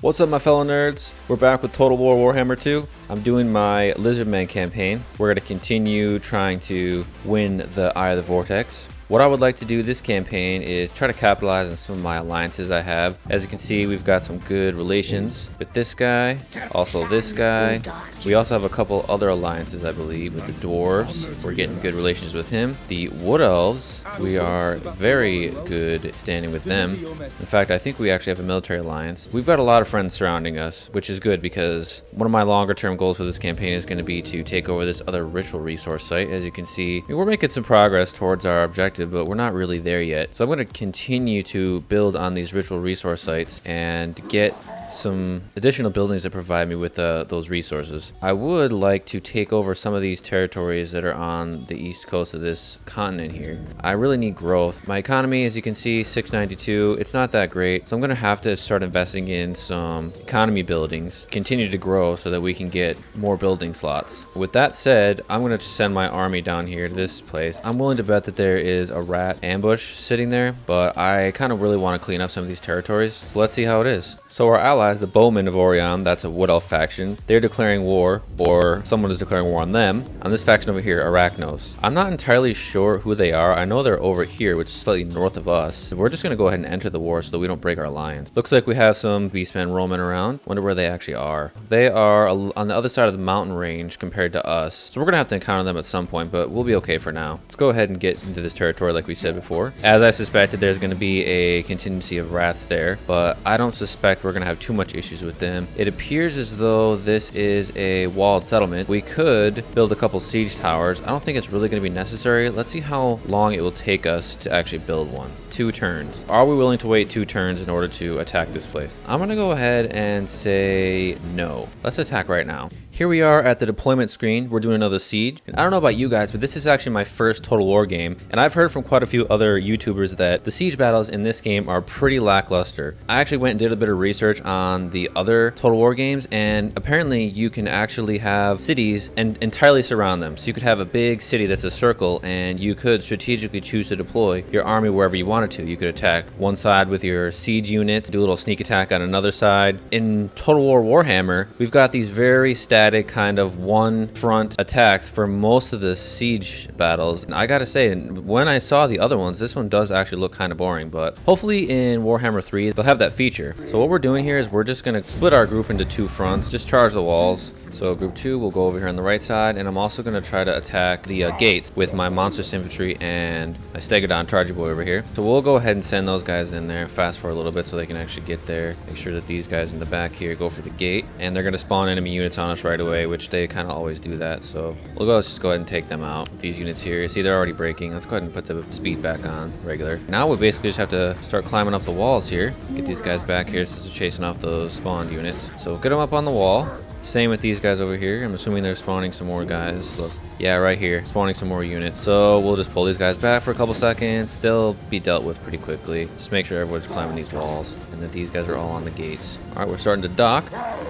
What's up, my fellow nerds? We're back with Total War Warhammer 2. I'm doing my Lizardmen campaign. We're going to continue trying to win the Eye of the Vortex. What I would like to do this campaign is try to capitalize on some of my alliances I have. As you can see, we've got some good relations with this guy, also this guy. We also have a couple other alliances, I believe, with the dwarves. We're getting good relations with him. The wood elves, we are very good standing with them. In fact, I think we actually have a military alliance. We've got a lot of friends surrounding us, which is good because one of my longer term goals for this campaign is going to be to take over this other ritual resource site. As you can see, we're making some progress towards our objective, but we're not really there yet. So I'm going to continue to build on these ritual resource sites and get some additional buildings that provide me with those resources. I would like to take over some of these territories that are on the east coast of this continent here. I really need growth. My economy, as you can see, 692. It's not that great, so I'm going to have to start investing in some economy buildings, continue to grow so that we can get more building slots. With that said, I'm going to send my army down here to this place. I'm willing to bet that there is a rat ambush sitting there, but I kind of really want to clean up some of these territories. So let's see how it is. So our allies, the Bowmen of Orion, that's a Wood Elf faction, they're declaring war, or someone is declaring war on them, on this faction over here, Arachnos. I'm not entirely sure who they are. I know they're over here, which is slightly north of us. So we're just going to go ahead and enter the war so that we don't break our alliance. Looks like we have some beastmen roaming around. Wonder where they actually are. They are on the other side of the mountain range compared to us. So we're going to have to encounter them at some point, but we'll be okay for now. Let's go ahead and get into this territory like we said before. As I suspected, there's going to be a contingency of rats there, but I don't suspect we're going to have too much issues with them. It appears as though this is a walled settlement. We could build a couple siege towers. I don't think it's really going to be necessary. Let's see how long it will take us to actually build one. 2 turns. Are we willing to wait 2 turns in order to attack this place? I'm going to go ahead and say no. Let's attack right now. Here we are at the deployment screen. We're doing another siege. And I don't know about you guys, but this is actually my first Total War game. And I've heard from quite a few other YouTubers that the siege battles in this game are pretty lackluster. I actually went and did a bit of research on the other Total War games, and apparently you can actually have cities and entirely surround them. So you could have a big city that's a circle, and you could strategically choose to deploy your army wherever you wanted to. You could attack one side with your siege units, do a little sneak attack on another side. In Total War Warhammer, we've got these very static kind of one front attacks for most of the siege battles. And I gotta say, when I saw the other ones, this one does actually look kind of boring, but hopefully in Warhammer 3 they'll have that feature. So what we're doing here is we're just gonna split our group into 2 fronts, just charge the walls. So group 2 will go over here on the right side, and I'm also gonna try to attack the gates with my monstrous infantry and my Stegodon Charger Boy over here. So we'll go ahead and send those guys in there, fast forward a little bit so they can actually get there. Make sure that these guys in the back here go for the gate, and they're gonna spawn enemy units on us right away, which they kind of always do that. So let's just go ahead and take them out. These units here, see, they're already breaking. Let's go ahead and put the speed back on regular. Now we basically just have to start climbing up the walls here, get these guys back here since they're chasing off those spawned units. So get them up on the wall. Same with these guys over here. I'm assuming they're spawning some more guys. Look, yeah, right here, spawning some more units. So we'll just pull these guys back for a couple seconds. They'll be dealt with pretty quickly. Just make sure everyone's climbing these walls and that these guys are all on the gates. All right, we're starting to dock.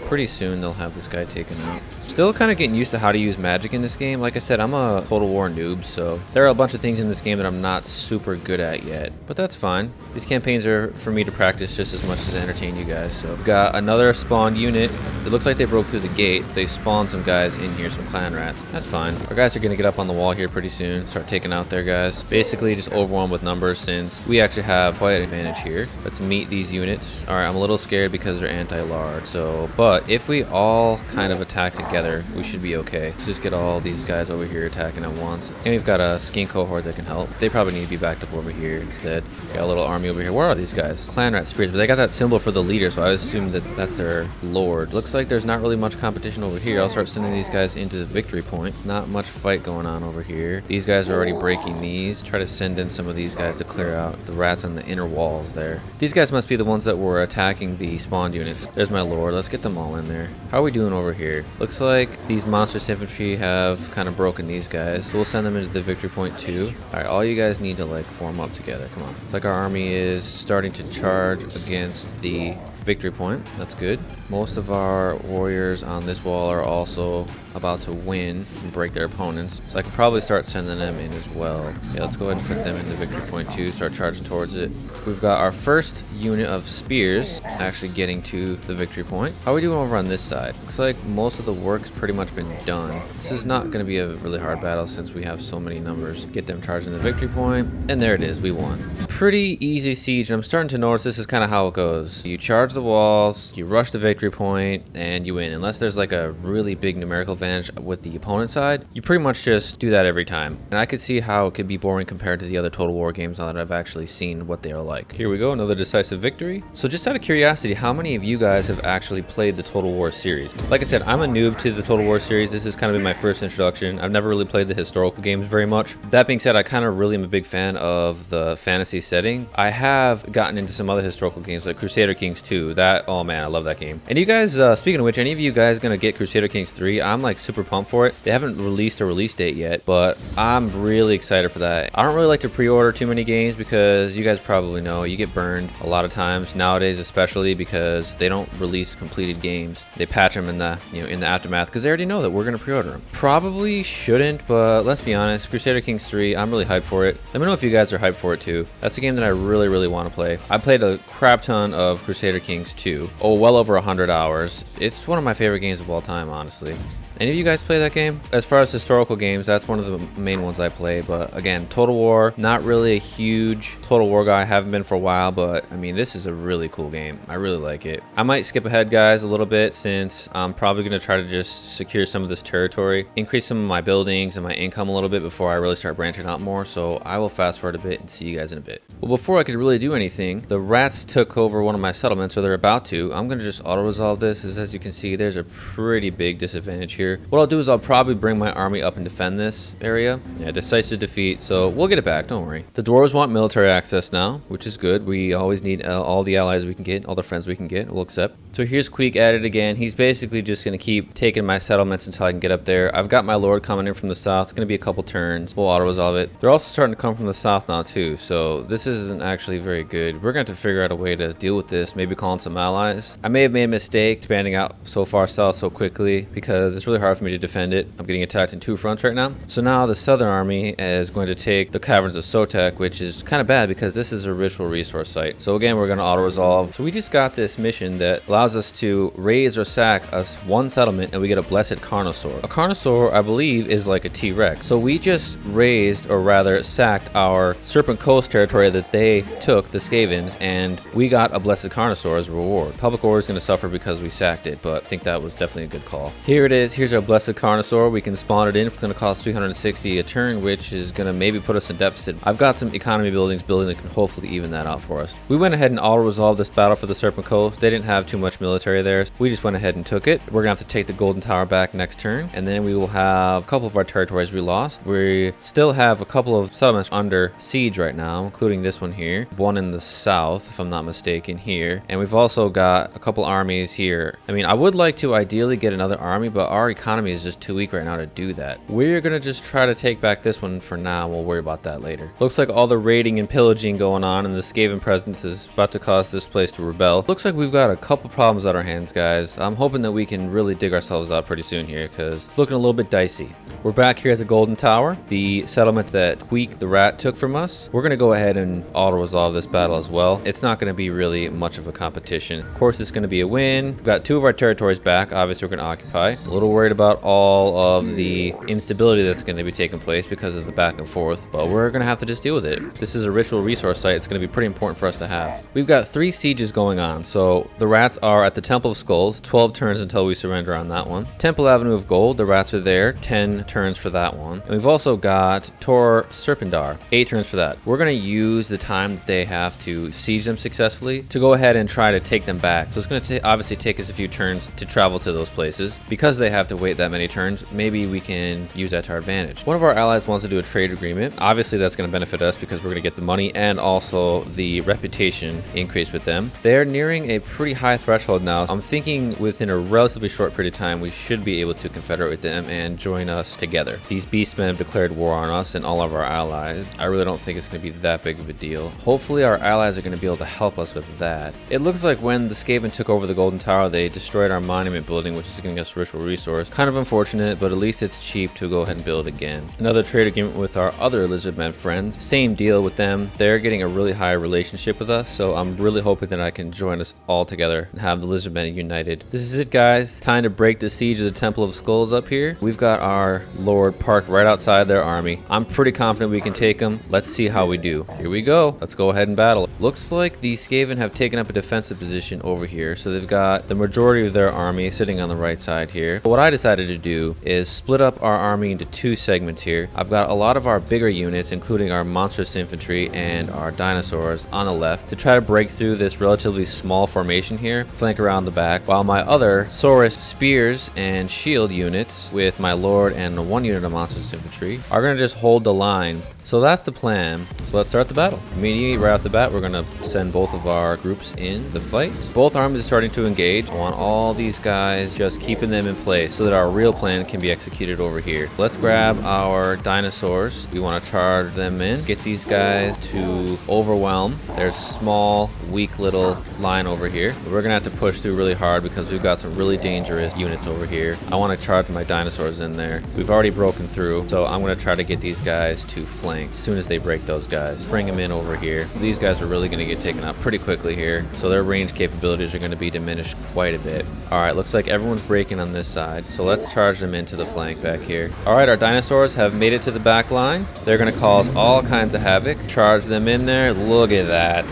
Pretty soon they'll have this guy taken out. Still kind of getting used to how to use magic in this game. Like I said, I'm a Total War noob, so there are a bunch of things in this game that I'm not super good at yet, but that's fine. These campaigns are for me to practice just as much as to entertain you guys. So we've got another spawned unit. It looks like they broke through the gate. They spawned some guys in here, some clan rats. That's fine. Our guys are going to get up on the wall here pretty soon, start taking out their guys. Basically just overwhelmed with numbers since we actually have quite an advantage here. Let's meet these units. All right, I'm a little scared because they're anti-large, so, but if we all kind of attack together, we should be okay. Let's just get all these guys over here attacking at once. And we've got a skink cohort that can help. They probably need to be backed up over here instead. Got a little army over here. Where are these guys? Clan rat spirits, but they got that symbol for the leader, so I assume that that's their lord. Looks like there's not really much competition over here. I'll start sending these guys into the victory point. Not much fight going on over here. These guys are already breaking these. Try to send in some of these guys to clear out the rats on the inner walls there. These guys must be the ones that were attacking the spawned units. There's my lord. Let's get them all in there. How are we doing over here? Looks like these monstrous infantry have kind of broken these guys, so we'll send them into the victory point too. All right, all you guys need to like form up together. Come on. It's like our army is starting to charge against the victory point. That's good. Most of our warriors on this wall are also about to win and break their opponents, so I could probably start sending them in as well. Yeah, let's go ahead and put them in the victory point too, start charging towards it. We've got our first unit of spears actually getting to the victory point. How are we doing over on this side? Looks like most of the work's pretty much been done. This is not going to be a really hard battle since we have so many numbers. Get them charging the victory point, and there it is, we won. Pretty easy siege, and I'm starting to notice this is kind of how it goes. You charge the walls, you rush the victory point, and you win. Unless there's like a really big numerical advantage with the opponent side, you pretty much just do that every time. And I could see how it could be boring compared to the other Total War games now that I've actually seen what they are like. Here we go, another decisive victory. So just out of curiosity, how many of you guys have actually played the Total War series? Like I said, I'm a noob to the Total War series. This has kind of been my first introduction. I've never really played the historical games very much. That being said, I kind of really am a big fan of the fantasy setting. I have gotten into some other historical games like Crusader Kings 2. That, oh man, I love that game. And you guys, speaking of which, any of you guys gonna get Crusader Kings 3? I'm like super pumped for it. They haven't released a release date yet, but I'm really excited for that. I don't really like to pre-order too many games because you guys probably know you get burned a lot of times nowadays, especially because they don't release completed games. They patch them in the in the aftermath because they already know that we're gonna pre-order them. Probably shouldn't, but let's be honest, Crusader Kings 3, I'm really hyped for it. Let me know if you guys are hyped for it too. That's a game that I really want to play. I played a crap ton of Crusader Kings 2. Oh, well over 100 hours. It's one of my favorite games of all time, honestly. Any of you guys play that game? As far as historical games, that's one of the main ones I play. But again, Total War, not really a huge Total War guy. I haven't been for a while, but I mean, this is a really cool game. I really like it. I might skip ahead, guys, a little bit since I'm probably going to try to just secure some of this territory, increase some of my buildings and my income a little bit before I really start branching out more. So I will fast forward a bit and see you guys in a bit. Well, before I could really do anything, the rats took over one of my settlements, or they're about to. I'm going to just auto-resolve this, as you can see, there's a pretty big disadvantage here. What I'll do is I'll probably bring my army up and defend this area. Yeah, decisive defeat, so we'll get it back, don't worry. The dwarves want military access now, which is good. We always need all the allies we can get, all the friends we can get, we'll accept. So here's Queek at it again. He's basically just going to keep taking my settlements until I can get up there. I've got my lord coming in from the south. It's going to be a couple turns. We'll auto-resolve it. They're also starting to come from the south now too, so this isn't actually very good. We're going to have to figure out a way to deal with this, maybe calling some allies. I may have made a mistake expanding out so far south so quickly because it's really hard for me to defend it. I'm getting attacked in two fronts right now. So now the southern army is going to take the caverns of Sotek, which is kind of bad because this is a ritual resource site. So again, we're going to auto-resolve. So we just got this mission that allows us to raise or sack us one settlement and we get a blessed carnosaur. A carnosaur, I believe, is like a T-Rex. So we just raised, or rather sacked, our Serpent Coast territory that they took, the Skavens, and we got a blessed carnosaur as a reward. Public order is going to suffer because we sacked it, but I think that was definitely a good call. Here it is. Here's our blessed carnosaur. We can spawn it in. It's going to cost 360 a turn, which is going to maybe put us in deficit. I've got some economy buildings building that can hopefully even that out for us. We went ahead and auto-resolved this battle for the Serpent Coast. They didn't have too much military there. We just went ahead and took it. We're going to have to take the Golden Tower back next turn, and then we will have a couple of our territories we lost. We still have a couple of settlements under siege right now, including this one here. One in the south, if I'm not mistaken, here. And we've also got a couple armies here. I mean, I would like to ideally get another army, but our economy is just too weak right now to do that. We're going to just try to take back this one for now. We'll worry about that later. Looks like all the raiding and pillaging going on, and the Skaven presence is about to cause this place to rebel. Looks like we've got a couple problems at our hands, guys. I'm hoping that we can really dig ourselves out pretty soon here because it's looking a little bit dicey. We're back here at the Golden Tower, the settlement that Queek the rat took from us. We're going to go ahead and auto-resolve this battle as well. It's not going to be really much of a competition. Of course, it's going to be a win. We've got two of our territories back. Obviously, we're going to occupy. A little worried about all of the instability that's going to be taking place because of the back and forth, but we're going to have to just deal with it. This is a ritual resource site. It's going to be pretty important for us to have. We've got 3 sieges going on. So the rats are at the Temple of Skulls, 12 turns until we surrender on that one. Temple Avenue of Gold, the rats are there, 10 turns for that one. And we've also got Tor Serpendar, 8 turns for that. We're going to use the time that they have to siege them successfully to go ahead and try to take them back. So it's going to obviously take us a few turns to travel to those places because they have to wait that many turns, maybe we can use that to our advantage. One of our allies wants to do a trade agreement. Obviously, that's going to benefit us because we're going to get the money and also the reputation increase with them. They're nearing a pretty high threshold now. I'm thinking within a relatively short period of time, we should be able to confederate with them and join us together. These beastmen have declared war on us and all of our allies. I really don't think it's going to be that big of a deal. Hopefully, our allies are going to be able to help us with that. It looks like when the Skaven took over the Golden Tower, they destroyed our monument building, which is giving us ritual resource. Kind of unfortunate, but at least it's cheap to go ahead and build again. Another trade agreement with our other Lizardmen friends. Same deal with them. They're getting a really high relationship with us, so I'm really hoping that I can join us all together and have the Lizardmen united. This is it, guys. Time to break the siege of the Temple of Skulls up here. We've got our Lord parked right outside their army. I'm pretty confident we can take them. Let's see how we do. Here we go. Let's go ahead and battle. Looks like the Skaven have taken up a defensive position over here, so they've got the majority of their army sitting on the right side here. But what I decided to do is split up our army into two segments here. I've got a lot of our bigger units, including our monstrous infantry and our dinosaurs on the left, to try to break through this relatively small formation here, flank around the back, while my other Saurus spears and shield units with my Lord and one unit of monstrous infantry are going to just hold the line. So that's the plan. So let's start the battle. Immediately right off the bat, we're going to send both of our groups in the fight. Both armies are starting to engage. I want all these guys just keeping them in place so that our real plan can be executed over here. Let's grab our dinosaurs. We want to charge them in. Get these guys to overwhelm their small, weak little line over here. We're going to have to push through really hard because we've got some really dangerous units over here. I want to charge my dinosaurs in there. We've already broken through, so I'm going to try to get these guys to flank as soon as they break those guys. Bring them in over here. These guys are really going to get taken out pretty quickly here, so their range capabilities are going to be diminished quite a bit. Alright, looks like everyone's breaking on this side, so let's charge them into the flank back here. Alright, our dinosaurs have made it to the back line. They're going to cause all kinds of havoc. Charge them in there. Look at that.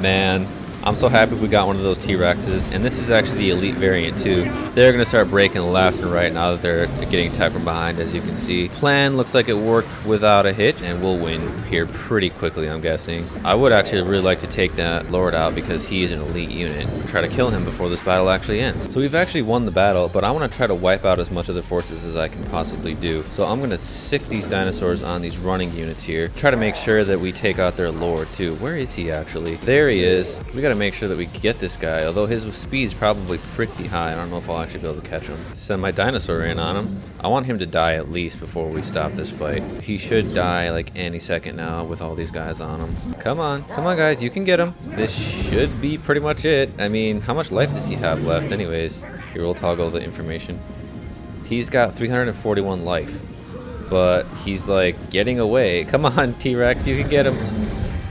Man, I'm so happy we got one of those T-Rexes, and this is actually the elite variant too. They're going to start breaking left and right now that they're getting attacked from behind, as you can see. Plan looks like it worked without a hitch, and we'll win here pretty quickly, I'm guessing. I would actually really like to take that Lord out because he is an elite unit. Try to kill him before this battle actually ends. So we've actually won the battle, but I want to try to wipe out as much of the forces as I can possibly do. So I'm going to sick these dinosaurs on these running units here. Try to make sure that we take out their Lord too. Where is he actually? There he is. We got to make sure that we get this guy, although his speed's probably pretty high. I don't know if I'll actually be able to catch him. Send my dinosaur in on him. I want him to die at least before we stop this fight. He should die like any second now with all these guys on him. Come on guys, you can get him. This should be pretty much it. I mean, how much life does he have left anyways? Here, we'll toggle the information. He's got 341 life, but he's like getting away. Come on, T-Rex, you can get him.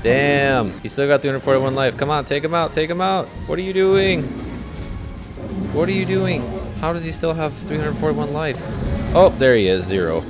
Damn, he's still got 341 life. Come on, take him out, take him out. What are you doing? What are you doing? How does he still have 341 life? Oh, there he is, 0.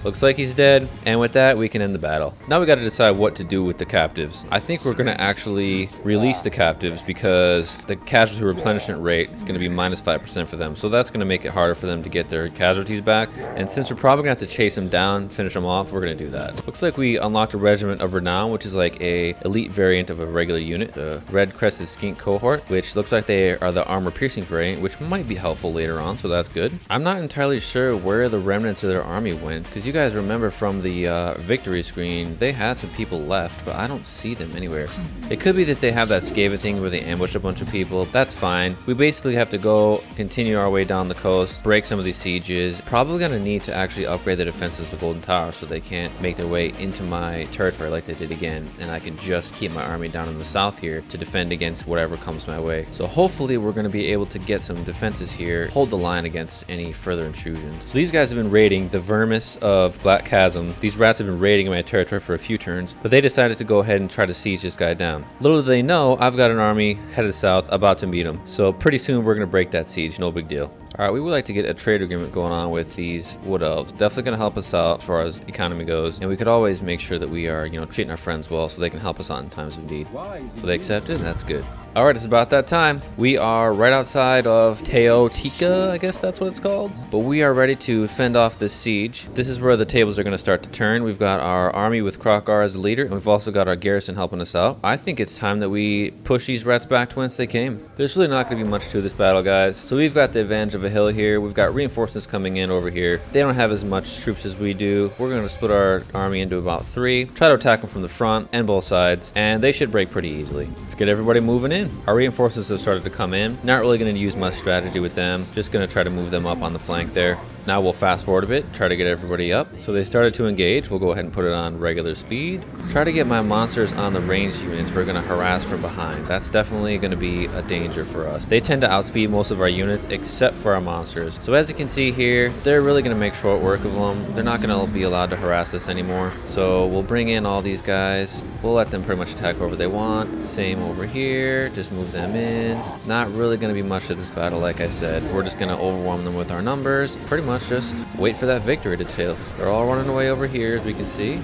Looks like he's dead, and with that, we can end the battle. Now we got to decide what to do with the captives. I think we're going to actually release the captives because the casualty replenishment rate is going to be minus 5% for them. So that's going to make it harder for them to get their casualties back. And since we're probably going to have to chase them down, finish them off, we're going to do that. Looks like we unlocked a Regiment of Renown, which is like a elite variant of a regular unit. The Red Crested Skink cohort, which looks like they are the armor piercing variant, which might be helpful later on, so that's good. I'm not entirely sure where the remnants of their army went, because you guys remember from the victory screen, they had some people left, but I don't see them anywhere. It could be that they have that Skaven thing where they ambush a bunch of people. That's fine. We basically have to go continue our way down the coast, break some of these sieges. Probably going to need to actually upgrade the defenses of the Golden Tower so they can't make their way into my territory like they did again, and I can just keep my army down in the south here to defend against whatever comes my way. So hopefully we're going to be able to get some defenses here, hold the line against any further intrusions. So these guys have been raiding the Vermis of Black Chasm. These rats have been raiding my territory for a few turns, but they decided to go ahead and try to siege this guy down. Little do they know, I've got an army headed south about to meet him. So pretty soon we're going to break that siege, no big deal. Alright, we would like to get a trade agreement going on with these wood elves. Definitely going to help us out as far as economy goes. And we could always make sure that we are, treating our friends well so they can help us out in times of need. So they accepted, that's good. All right, it's about that time. We are right outside of Teotihuacan, I guess that's what it's called. But we are ready to fend off this siege. This is where the tables are going to start to turn. We've got our army with Krokar as the leader, and we've also got our garrison helping us out. I think it's time that we push these rats back to whence they came. There's really not going to be much to this battle, guys. So we've got the advantage of a hill here. We've got reinforcements coming in over here. They don't have as much troops as we do. We're going to split our army into about 3. Try to attack them from the front and both sides, and they should break pretty easily. Let's get everybody moving in. Our reinforcements have started to come in. Not really going to use much strategy with them. Just going to try to move them up on the flank there. Now we'll fast forward a bit, try to get everybody up. So they started to engage. We'll go ahead and put it on regular speed. Try to get my monsters on the ranged units. We're going to harass from behind. That's definitely going to be a danger for us. They tend to outspeed most of our units except for our monsters. So as you can see here, they're really going to make short work of them. They're not going to be allowed to harass us anymore. So we'll bring in all these guys. We'll let them pretty much attack wherever they want. Same over here. Just move them in. Not really going to be much to this battle, like I said. We're just going to overwhelm them with our numbers. Pretty much just wait for that victory to tail. They're all running away over here, as we can see.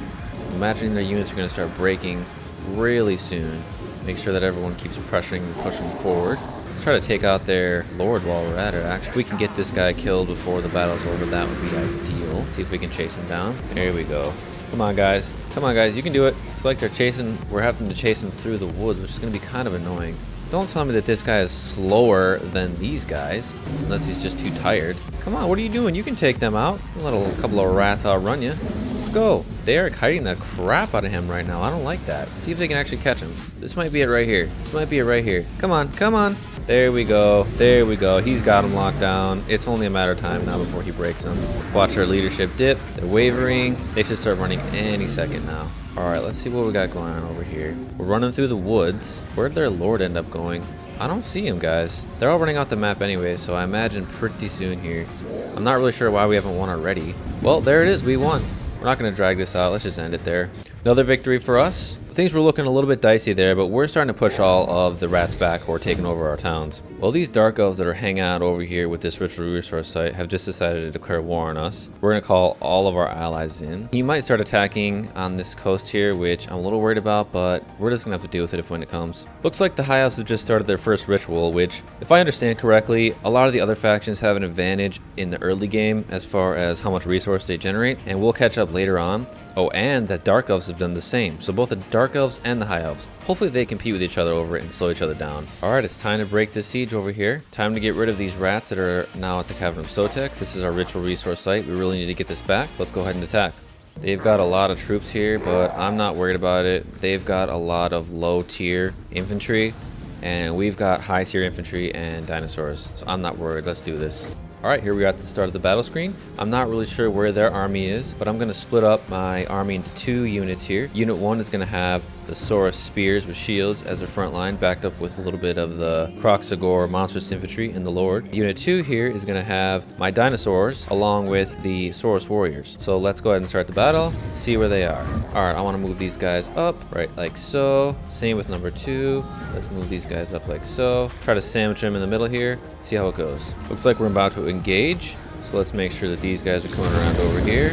Imagining their units are going to start breaking really soon. Make sure that everyone keeps pressuring and pushing forward. Let's try to take out their lord while we're at it. Actually, if we can get this guy killed before the battle's over, that would be ideal. See if we can chase him down. There we go. Come on, guys. Come on, guys. You can do it. It's like we're having to chase him through the woods, which is going to be kind of annoying. Don't tell me that this guy is slower than these guys, unless he's just too tired. Come on, what are you doing? You can take them out. A couple of rats outrun you. Let's go. They are kiting the crap out of him right now. I don't like that. See if they can actually catch him. This might be it right here. This might be it right here. Come on, come on. There we go. There we go. He's got him locked down. It's only a matter of time now before he breaks him. Watch our leadership dip. They're wavering. They should start running any second now. All right, let's see what we got going on over here. We're running through the woods. Where'd their lord end up going? I don't see him, guys. They're all running off the map anyway, so I imagine pretty soon here. I'm not really sure why we haven't won already. Well, there it is. We won. We're not going to drag this out. Let's just end it there. Another victory for us. Things were looking a little bit dicey there, but we're starting to push all of the rats back who are taking over our towns. Well, these dark elves that are hanging out over here with this ritual resource site have just decided to declare war on us. We're going to call all of our allies in. He might start attacking on this coast here, which I'm a little worried about, but we're just going to have to deal with it when it comes. Looks like the High Elves have just started their first ritual, which, if I understand correctly, a lot of the other factions have an advantage in the early game as far as how much resource they generate, and we'll catch up later on. Oh, and that Dark Elves have done the same. So both the Dark Elves and the High Elves. Hopefully they compete with each other over it and slow each other down. Alright, it's time to break this siege over here. Time to get rid of these rats that are now at the Cavern of Sotek. This is our ritual resource site. We really need to get this back. Let's go ahead and attack. They've got a lot of troops here, but I'm not worried about it. They've got a lot of low tier infantry, and we've got high tier infantry and dinosaurs. So I'm not worried. Let's do this. Alright, here we are at the start of the battle screen. I'm not really sure where their army is, but I'm going to split up my army into 2 units here. Unit 1 is going to have the Saurus spears with shields as a front line, backed up with a little bit of the Kroxagor monstrous infantry and the Lord. Unit 2 here is going to have my dinosaurs along with the Saurus warriors. So let's go ahead and start the battle, see where they are. Alright, I want to move these guys up, right like so. Same with number 2. Let's move these guys up like so. Try to sandwich them in the middle here, see how it goes. Looks like we're about to engage, so let's make sure that these guys are coming around over here.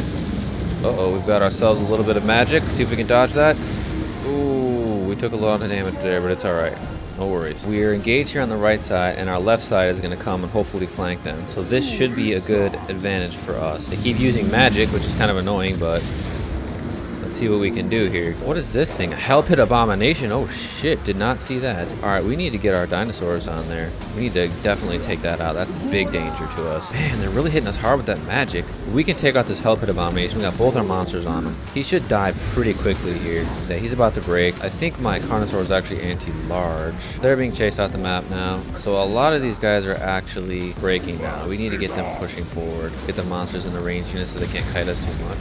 Uh-oh, we've got ourselves a little bit of magic. See if we can dodge that. Ooh, we took a lot of damage there, but it's alright. No worries. We are engaged here on the right side, and our left side is going to come and hopefully flank them. So this should be a good advantage for us. They keep using magic, which is kind of annoying, but let's see what we can do here. What is this thing? A Hell Pit Abomination? Oh shit, did not see that. Alright, we need to get our dinosaurs on there. We need to definitely take that out. That's a big danger to us. Man, they're really hitting us hard with that magic. We can take out this Hell Pit Abomination. We got both our monsters on him. He should die pretty quickly here. Yeah, he's about to break. I think my Carnosaur is actually anti-large. They're being chased out the map now. So a lot of these guys are actually breaking now. We need to get them pushing forward. Get the monsters in the range units so they can't kite us too much.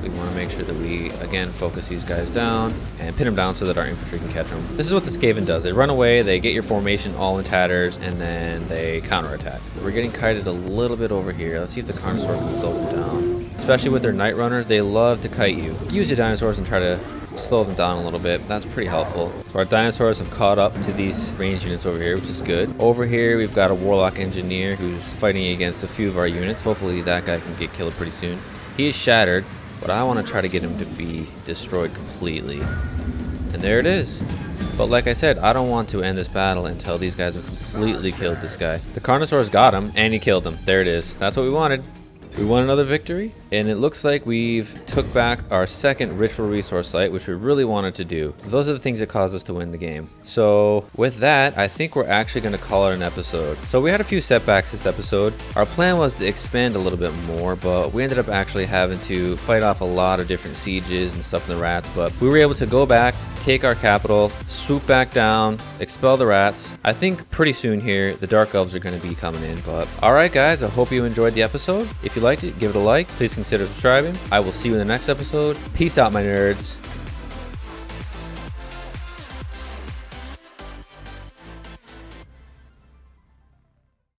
We want to make sure that we, again, focus these guys down and pin them down so that our infantry can catch them. This is what the Skaven does. They run away, they get your formation all in tatters, and then they counterattack. We're getting kited a little bit over here. Let's see if the Carnosaur can slow them down. Especially with their Night Runners, they love to kite you. Use your dinosaurs and try to slow them down a little bit. That's pretty helpful. So our dinosaurs have caught up to these range units over here, which is good. Over here, we've got a Warlock Engineer who's fighting against a few of our units. Hopefully that guy can get killed pretty soon. He is shattered, but I want to try to get him to be destroyed completely. And there it is. But like I said, I don't want to end this battle until these guys have completely killed this guy. The Carnosaurus got him, and he killed him. There it is. That's what we wanted. We won another victory, and it looks like we've took back our second ritual resource site, which we really wanted to do. Those are the things that caused us to win the game. So with that, I think we're actually going to call it an episode. So we had a few setbacks this episode. Our plan was to expand a little bit more, but we ended up actually having to fight off a lot of different sieges and stuff in the rats. But we were able to go back, take our capital, swoop back down, expel the rats. I think pretty soon here, the Dark Elves are going to be coming in. But alright guys, I hope you enjoyed the episode. If you liked it, give it a like. Please consider subscribing. I will see you in the next episode. Peace out, my nerds.